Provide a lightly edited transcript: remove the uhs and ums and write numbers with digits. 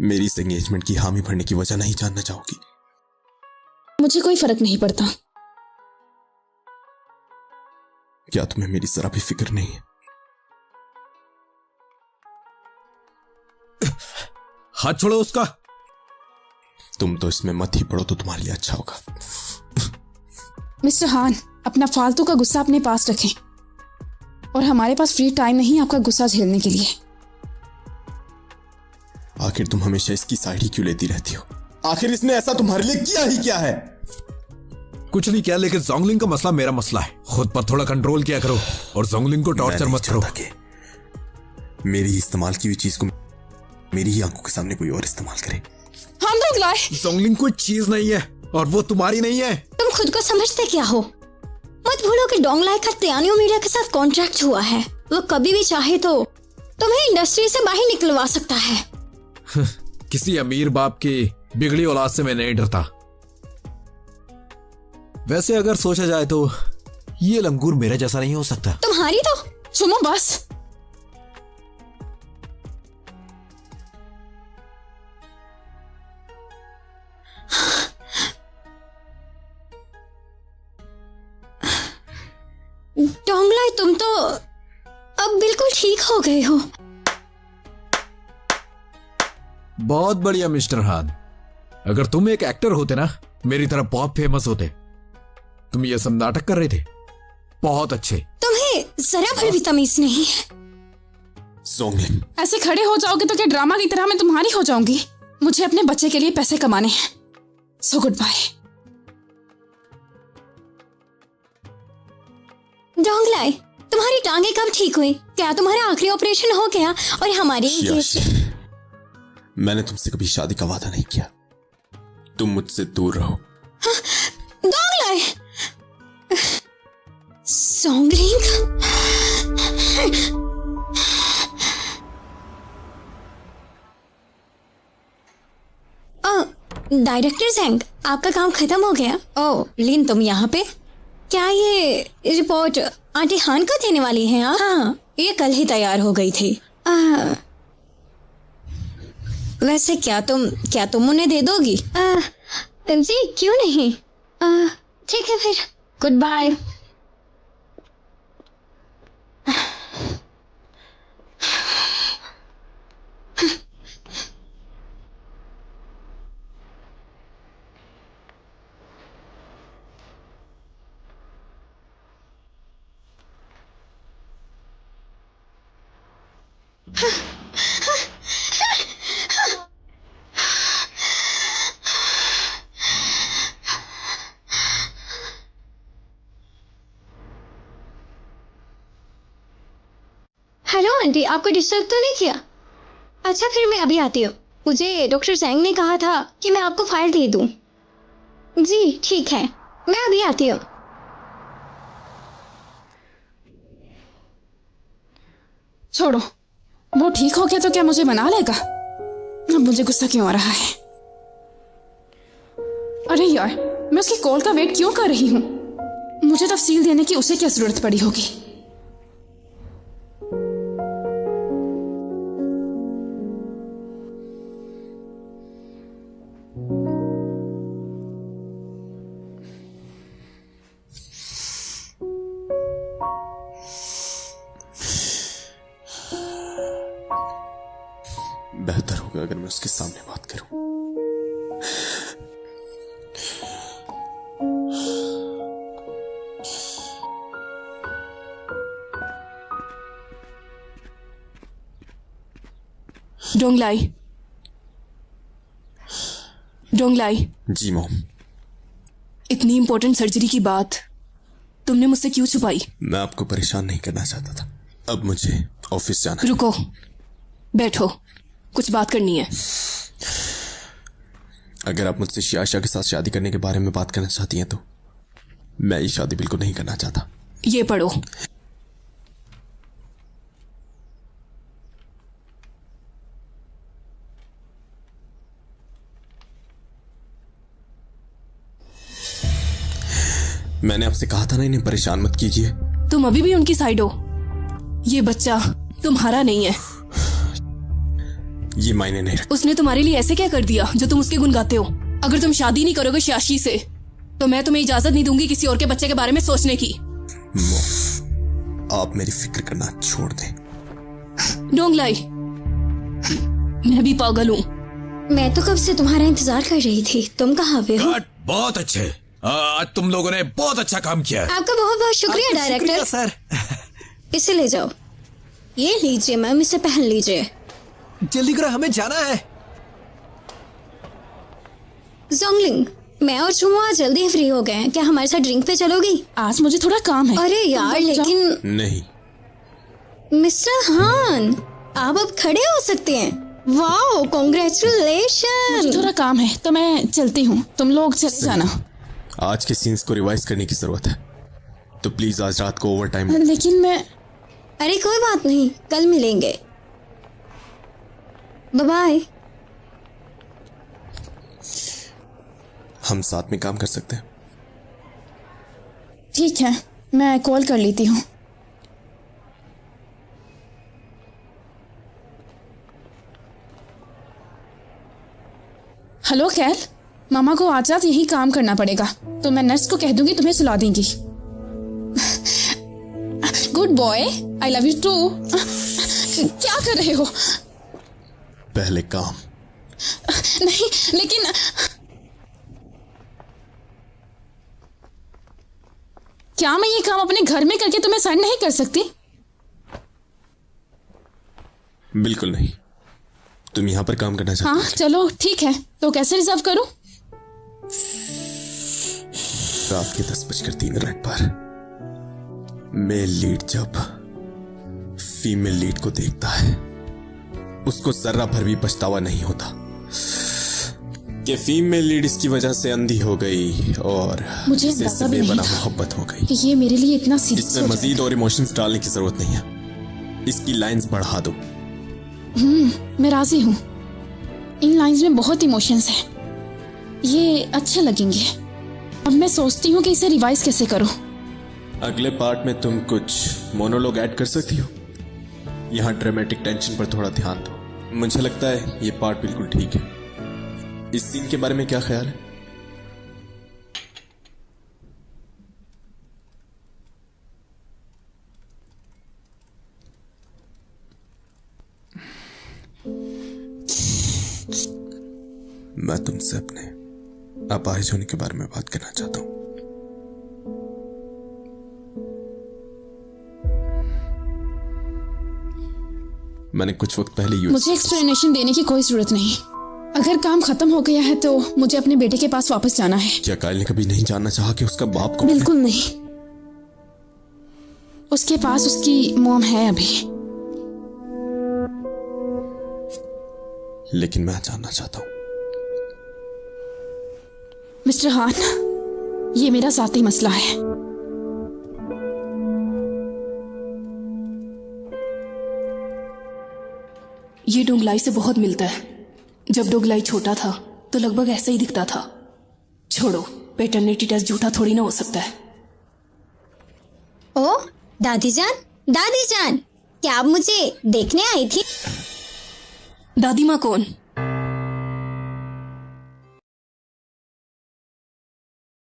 मेरी इस एंगेजमेंट की हामी भरने की वजह नहीं जानना चाहोगी? मुझे कोई फर्क नहीं पड़ता। क्या तुम्हें मेरी जरा भी फिक्र नहीं है? हाथ छोड़ो उसका। तुम तो इसमें मत ही पड़ो तो तुम्हारे लिए अच्छा होगा। मिस्टर हान, अपना फालतू का गुस्सा अपने पास रखें और हमारे पास फ्री टाइम नहीं आपका गुस्सा झेलने के लिए। आखिर तुम हमेशा इसकी साइड ही क्यों लेती रहती हो? आखिर इसने ऐसा तुम्हारे लिए किया ही क्या है? कुछ नहीं किया, लेकिन जोंगलिंग का मसला मेरा मसला है। खुद पर थोड़ा कंट्रोल किया करो और जोंगलिंग को टॉर्चर मत करो। मेरी इस्तेमाल की हुई चीज को मेरी ही आंखों के सामने कोई और इस्तेमाल करे। हम लोग लाए। जोंगलिंग कोई चीज नहीं है और वो तुम्हारी नहीं है। तुम खुद को समझते क्या हो? मत भूलो कि डोंगलाई का तियानियो मीडिया के साथ कॉन्ट्रैक्ट हुआ है। वो कभी भी चाहे तो तुम्हें इंडस्ट्री से बाहर निकलवा सकता है। किसी अमीर बाप की बिगड़ी औलाद से मैं नहीं डरता। वैसे अगर सोचा जाए तो ये लंगूर मेरे जैसा नहीं हो सकता। तुम्हारी तो सुनो बस। डोंगलाई, तुम तो अब बिल्कुल ठीक हो गए हो। बहुत बढ़िया मिस्टर हान। अगर तुम एक एक्टर होते ना, मेरी तरह बहुत फेमस होते। तुम ये सब नाटक कर रहे थे, बहुत अच्छे। तुम्हें जरा भर भी तमीज नहीं है। जोंगलिंग, ऐसे खड़े हो जाओगे तो क्या ड्रामा की तरह मैं तुम्हारी हो जाऊंगी? मुझे अपने बच्चे के लिए पैसे कमाने हैं। So good bye. डोंगलाई, तुम्हारी टांगे कब ठीक हुई? क्या तुम्हारा आखिरी ऑपरेशन हो गया? और हमारी मैंने तुमसे कभी शादी का वादा नहीं किया। तुम मुझसे दूर रहो। डोंगलाई, जोंगलिंग, डायरेक्टर ज़ेंग, आपका काम खत्म हो गया। ओह लिन, तुम यहाँ पे? क्या ये रिपोर्ट आंटी हान को देने वाली हैं? हाँ, ये कल ही तैयार हो गई थी। वैसे क्या तुम उन्हें दे दोगी? जी क्यों नहीं। ठीक है फिर, गुड बाय। हेलो आंटी, आपको डिस्टर्ब तो नहीं किया? अच्छा फिर मैं अभी आती हूँ। मुझे डॉक्टर ज़ेंग ने कहा था कि मैं आपको फाइल दे दूँ। जी ठीक है, मैं अभी आती हूँ। छोड़ो, वो ठीक हो गया तो क्या मुझे मना लेगा? अब मुझे गुस्सा क्यों आ रहा है? अरे यार, मैं उसकी कॉल का वेट क्यों कर रही हूँ? मुझे तफसील देने की उसे क्या जरूरत पड़ी होगी? बेहतर होगा अगर मैं उसके सामने बात करूं। डोंगलाई, डोंगलाई। जी मॉम। इतनी इंपॉर्टेंट सर्जरी की बात तुमने मुझसे क्यों छुपाई? मैं आपको परेशान नहीं करना चाहता था। अब मुझे ऑफिस जाना है। रुको, बैठो, कुछ बात करनी है। अगर आप मुझसे शियाशा के साथ शादी करने के बारे में बात करना चाहती हैं तो मैं ये शादी बिल्कुल नहीं करना चाहता। ये पढ़ो। मैंने आपसे कहा था ना, इन्हें परेशान मत कीजिए। तुम अभी भी उनकी साइड हो। ये बच्चा तुम्हारा नहीं है। ये मायने नहीं रखता। उसने तुम्हारे लिए ऐसे क्या कर दिया जो तुम उसके गुण गाते हो? अगर तुम शादी नहीं करोगे शाशी से तो मैं तुम्हें इजाजत नहीं दूंगी किसी और के बच्चे के बारे में सोचने की। आप मेरी फिक्र करना छोड़ दें। डोंट लाई, मैं भी पागल हूँ। मैं तो कब से तुम्हारा इंतजार कर रही थी। तुम कहाँ पे हो? बहुत अच्छे, आज तुम लोगों ने बहुत अच्छा काम किया है। आपका बहुत बहुत शुक्रिया डायरेक्टर। सर इसे ले जाओ। ये लीजिए मैम, इसे पहन लीजिए। जल्दी करो, हमें जाना है। जोंगलिंग, मैं और छुमुआ जल्दी फ्री हो गए हैं। क्या हमारे साथ ड्रिंक पे चलोगी? आज मुझे थोड़ा काम है। अरे यार, लेकिन नहीं। मिस्टर हान, आप अब खड़े हो सकते हैं। वाओ, मुझे कॉन्ग्रेचुलेशन। थोड़ा काम है तो मैं चलती हूँ, तुम लोग चले जाना। आज के सीन्स को रिवाइज करने की जरूरत है, तो प्लीज आज रात को ओवर टाइम। लेकिन मैं अरे कोई बात नहीं, कल मिलेंगे। Bye bye. हम साथ में काम कर सकते हैं। ठीक है, मैं कॉल कर लेती हूँ। हेलो कैल, मामा को आज रात यही काम करना पड़ेगा, तो मैं नर्स को कह दूंगी तुम्हें सुला देंगी। Good boy, I love you too. क्या कर रहे हो? पहले काम। नहीं, लेकिन क्या मैं ये काम अपने घर में करके तुम्हें सेंड नहीं कर सकती? बिल्कुल नहीं। तुम यहाँ पर काम करना चाहती हाँ चलो ठीक है, तो कैसे रिजर्व करूं? रात के 10:03 पर मेल लीड जब फीमेल लीड को देखता है, उसको जर्रा भर भी पछतावा नहीं होता कि फीमेल लीड इसकी वजह से अंधी हो गई और मुझे इसे अंदाजा भी नहीं बेपनाह था मोहब्बत हो गई। कि ये मेरे लिए इतना सीरियस इसमें हो मजीद और इमोशंस डालने की जरूरत नहीं है। इसकी लाइंस बढ़ा दो। मैं राजी हूँ। इन लाइंस में बहुत इमोशंस हैं, ये अच्छे लगेंगे। अब मैं सोचती हूँ कि इसे रिवाइज कैसे करूँ। अगले पार्ट में तुम कुछ मोनोलॉग ऐड कर सकती हो। यहाँ ड्रामेटिक टेंशन पर थोड़ा ध्यान दो। मुझे लगता है ये पार्ट बिल्कुल ठीक है। इस सीन के बारे में क्या ख्याल है? मैं तुमसे अपने अपाहिज होने के बारे में बात करना चाहता हूं। मैंने कुछ वक्त पहले मुझे एक्सप्लेनेशन देने की कोई जरूरत नहीं। अगर काम खत्म हो गया है तो मुझे अपने बेटे के पास वापस जाना है। क्या कायल ने कभी नहीं जानना चाहा कि उसका बाप कौन है? बिल्कुल नहीं। उसके पास उसकी मॉम है अभी, लेकिन मैं जानना चाहता हूं। मिस्टर हान, ये मेरा ज़ाती मसला है। ये डोंगलाई से बहुत मिलता है। जब डोंगलाई छोटा था तो लगभग ऐसा ही दिखता था। छोड़ो, पैटर्निटी टेस्ट झूठा थोड़ी ना हो सकता है। ओ दादी जान, क्या आप मुझे देखने आई थी? दादी माँ कौन?